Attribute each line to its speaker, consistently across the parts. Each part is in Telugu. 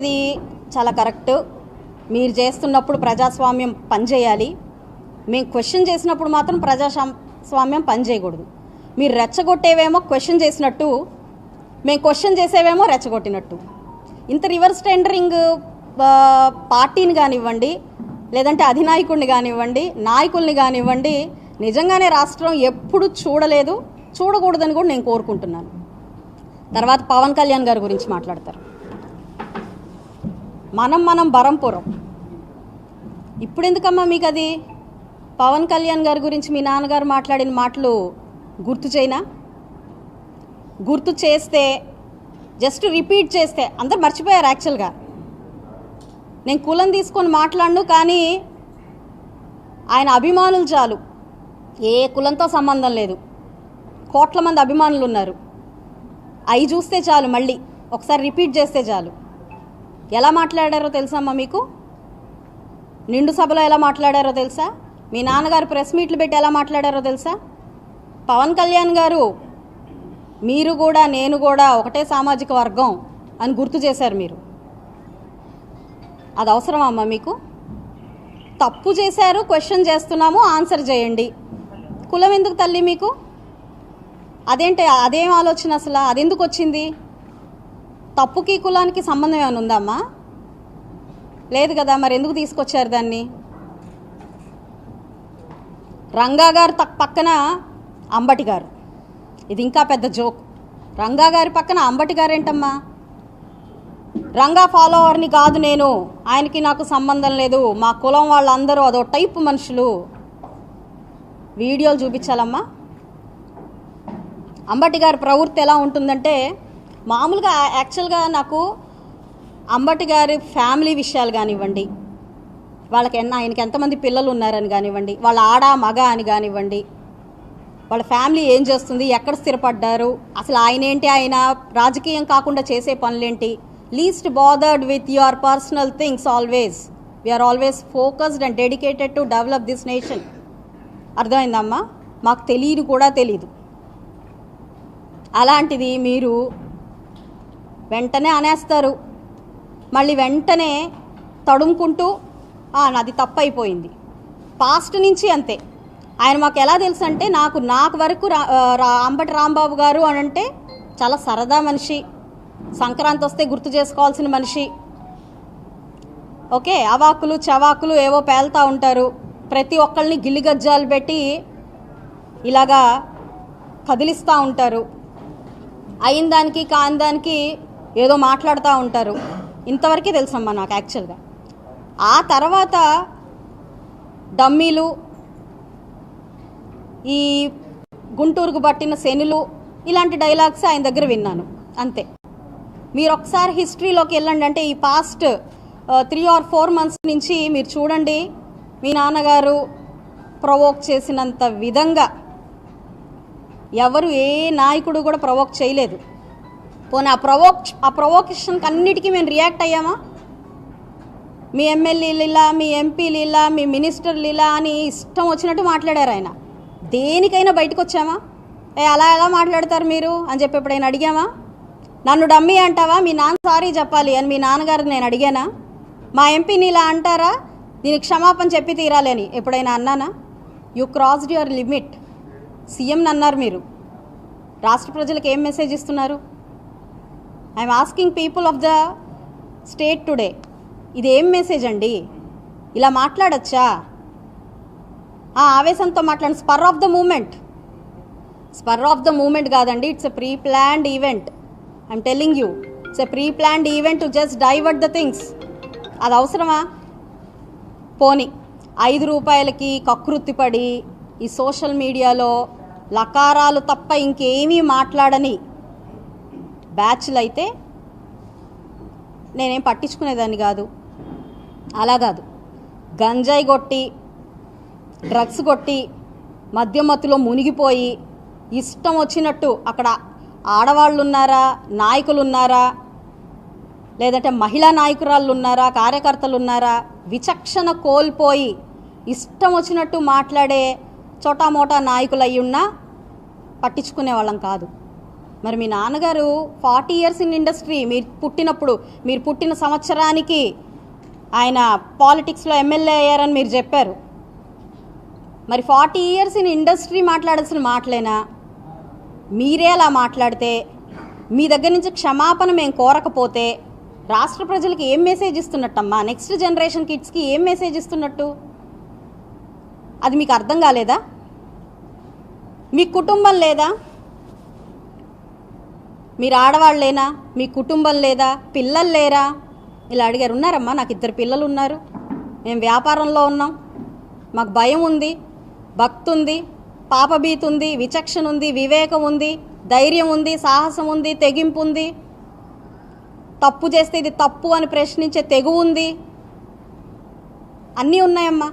Speaker 1: ఇది చాలా కరెక్ట్. మీరు చేస్తున్నప్పుడు ప్రజాస్వామ్యం పనిచేయాలి. మేము క్వశ్చన్ చేసినప్పుడు మాత్రం ప్రజాస్వామ్యం పనిచేయకూడదు. మీరు రెచ్చగొట్టేవేమో క్వశ్చన్ చేసినట్టు, మేము క్వశ్చన్ చేసేవేమో రెచ్చగొట్టినట్టు. ఇంత రివర్స్ టెండరింగ్ పార్టీని కానివ్వండి, లేదంటే అధినాయకుడిని కానివ్వండి, నాయకుల్ని కానివ్వండి, నిజంగానే రాష్ట్రం ఎప్పుడు చూడలేదు, చూడకూడదని కూడా నేను కోరుకుంటున్నాను. తర్వాత పవన్ కళ్యాణ్ గారి గురించి మాట్లాడతారు. మనం బరంపురం. ఇప్పుడు ఎందుకమ్మా మీకు అది? పవన్ కళ్యాణ్ గారి గురించి మీ నాన్నగారు మాట్లాడిన మాటలు గుర్తు చేయనా? గుర్తు చేస్తే, జస్ట్ రిపీట్ చేస్తే అందరు మర్చిపోయారు. యాక్చువల్గా నేను కులం తీసుకొని మాట్లాడను, కానీ ఆయన అభిమానులు చాలు, ఏ కులంతో సంబంధం లేదు, కోట్ల మంది అభిమానులు ఉన్నారు. అవి చూస్తే చాలు, మళ్ళీ ఒకసారి రిపీట్ చేస్తే చాలు. ఎలా మాట్లాడారో తెలుసమ్మా మీకు? నిండు సభలో ఎలా మాట్లాడారో తెలుసా? మీ నాన్నగారు ప్రెస్ మీట్లు పెట్టి ఎలా మాట్లాడారో తెలుసా? పవన్ కళ్యాణ్ గారు, మీరు కూడా నేను కూడా ఒకటే సామాజిక వర్గం అని గుర్తు చేశారు మీరు. అది అవసరమా అమ్మా మీకు? తప్పు చేశారు, క్వశ్చన్ చేస్తున్నాము, ఆన్సర్ చేయండి. కులం ఎందుకు తల్లి మీకు? అదేంటి, అదేం ఆలోచన అసలు? అదెందుకు వచ్చింది? తప్పుకి కులానికి సంబంధం ఏమైనా ఉందమ్మా? లేదు కదా, మరి ఎందుకు తీసుకొచ్చారు దాన్ని? రంగా గారు పక్కన అంబటి గారు, ఇది ఇంకా పెద్ద జోక్. రంగా గారి పక్కన అంబటి గారు ఏంటమ్మా? రంగా ఫాలోవర్ని కాదు నేను, ఆయనకి నాకు సంబంధం లేదు, మా కులం వాళ్ళందరూ అదో టైప్ మనుషులు. వీడియోలు చూపించాలమ్మా. అంబటి గారి ప్రవృత్తి ఎలా ఉంటుందంటే, మామూలుగా యాక్చువల్గా నాకు అంబటి గారి ఫ్యామిలీ విషయాలు కానివ్వండి, వాళ్ళకి ఆయనకి ఎంతమంది పిల్లలు ఉన్నారని కానివ్వండి, వాళ్ళ ఆడ మగ అని కానివ్వండి, వాళ్ళ ఫ్యామిలీ ఏం చేస్తుంది, ఎక్కడ స్థిరపడ్డారు, అసలు ఆయన ఏంటి, ఆయన రాజకీయం కాకుండా చేసే పనులేంటి, least bothered with your personal things always. We're always focused and dedicated to develop this nation. అర్థమైందమ్మా? మాకు తెలియదు కూడా తెలీదు. అలాంటిది మీరు వెంటనే అనేస్తారు, మళ్ళీ వెంటనే తడుముకుంటూ నాది తప్పు అయిపోయింది. పాస్ట్ నుంచి అంతే. ఆయన మాకు ఎలా తెలుసు అంటే, నాకు వరకు అంబటి రాంబాబు గారు అని అంటే చాలా సరదా మనిషి, సంక్రాంతి వస్తే గుర్తు చేసుకోవాల్సిన మనిషి. ఓకే, అవాకులు చవాకులు ఏవో పేలుతూ ఉంటారు, ప్రతి ఒక్కళ్ళని గిల్లిగజ్జాలు పెట్టి ఇలాగా కదిలిస్తూ ఉంటారు, అయిన దానికి కాని దానికి ఏదో మాట్లాడుతూ ఉంటారు. ఇంతవరకే తెలుసమ్మా నాకు యాక్చువల్గా. ఆ తర్వాత డమ్మీలు, ఈ గుంటూరుకు పట్టిన శనులు, ఇలాంటి డైలాగ్స్ ఆయన దగ్గర విన్నాను అంతే. మీరు ఒకసారి హిస్టరీలోకి వెళ్ళండి, అంటే ఈ పాస్ట్ 3 or 4 months నుంచి మీరు చూడండి, మీ నాన్నగారు ప్రొవోక్ చేసినంత విధంగా ఎవరు ఏ నాయకుడు కూడా ప్రొవోక్ చేయలేదు. పోనీ ఆ ప్రొవోకేషన్కి అన్నిటికీ మేము రియాక్ట్ అయ్యామా? మీ ఎమ్మెల్యేలు ఇలా, మీ ఎంపీలు ఇలా, మీ మినిస్టర్లు ఇలా అని ఇష్టం వచ్చినట్టు మాట్లాడారు. ఆయన దేనికైనా బయటకు వచ్చామా? అలా ఎలా మాట్లాడతారు మీరు అని చెప్పి ఎప్పుడైనా అడిగామా? నన్ను డమ్మీ అంటావా, మీ నాన్న సారీ చెప్పాలి అని మీ నాన్నగారిని నేను అడిగానా? మా ఎంపీని ఇలా అంటారా, దీనికి క్షమాపణ చెప్పి తీరాలి అని ఎప్పుడైనా అన్నానా? You crossed your limit. సీఎంని అన్నారు మీరు, రాష్ట్ర ప్రజలకు ఏం మెసేజ్ ఇస్తున్నారు? I'm asking people of the state today, ఇది ఏం మెసేజ్ అండి? ఇలా మాట్లాడచ్చా? ఆవేశంతో మాట్లాడండి. స్పర్ ఆఫ్ ద మూమెంట్ కాదండి, it's a pre planned event. I'm telling you, it's a pre planned event to just divert the things. అది అవసరమా? పోనీ 5 రూపాయలకి కకృతిపడి ఈ సోషల్ మీడియాలో లకారాలు తప్ప ఇంకేమీ మాట్లాడని బ్యాచ్లు అయితే నేనేం పట్టించుకునేదాన్ని కాదు. అలా కాదు, గంజాయి కొట్టి, డ్రగ్స్ కొట్టి, మద్యమత్తులో మునిగిపోయి ఇష్టం వచ్చినట్టు అక్కడ ఆడవాళ్ళు ఉన్నారా, నాయకులు ఉన్నారా, లేదంటే మహిళా నాయకురాళ్ళు ఉన్నారా, కార్యకర్తలు ఉన్నారా, విచక్షణ కోల్పోయి ఇష్టం వచ్చినట్టు మాట్లాడే చోటామోటా నాయకులు అయ్యి ఉన్నా పట్టించుకునే వాళ్ళం కాదు. మరి మీ నాన్నగారు 40 ఇయర్స్ ఇన్ ఇండస్ట్రీ, మీరు పుట్టిన సంవత్సరానికి ఆయన పాలిటిక్స్లో ఎమ్మెల్యే అయ్యారని మీరు చెప్పారు. మరి 40 ఇయర్స్ ఇన్ ఇండస్ట్రీ మాట్లాడాల్సిన మాటలేనా? మీరే అలా మాట్లాడితే, మీ దగ్గర నుంచి క్షమాపణ మేము కోరకపోతే రాష్ట్ర ప్రజలకు ఏం మెసేజ్ ఇస్తున్నట్టమ్మా? నెక్స్ట్ జనరేషన్ కిడ్స్కి ఏం మెసేజ్ ఇస్తున్నట్టు? అది మీకు అర్థం కాలేదా? మీ కుటుంబం లేదా? మీరు ఆడవాళ్ళేనా? మీ కుటుంబం లేదా? పిల్లలు లేరా? ఇలా అడిగారు. ఉన్నారమ్మా, నాకు 2 పిల్లలు ఉన్నారు. మేము వ్యాపారంలో ఉన్నాం. మాకు భయం ఉంది, భక్తి ఉంది, పాపభీతి ఉంది, విచక్షణ ఉంది, వివేకం ఉంది, ధైర్యం ఉంది, సాహసం ఉంది, తెగింపు ఉంది. తప్పు చేస్తే ఇది తప్పు అని ప్రశ్నించే తెగువ ఉంది. అన్నీ ఉన్నాయమ్మా.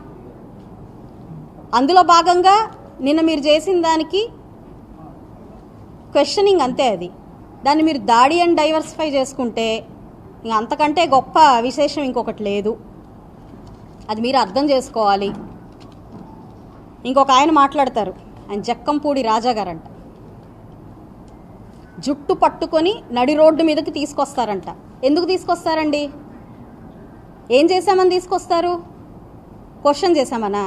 Speaker 1: అందులో భాగంగా నిన్న మీరు చేసిన దానికి క్వశ్చనింగ్ అంతే. అది దాన్ని మీరు దాడి అండ్ డైవర్సిఫై చేసుకుంటే ఇంక అంతకంటే గొప్ప విశేషం ఇంకొకటి లేదు. అది మీరు అర్థం చేసుకోవాలి. ఇంకొక ఆయన మాట్లాడతారు, ఆయన జక్కంపూడి రాజా గారంట. జుట్టు పట్టుకొని నడి రోడ్డు మీదకి తీసుకొస్తారంట. ఎందుకు తీసుకొస్తారండి? ఏం చేశామని తీసుకొస్తారు? క్వశ్చన్ చేశామనా?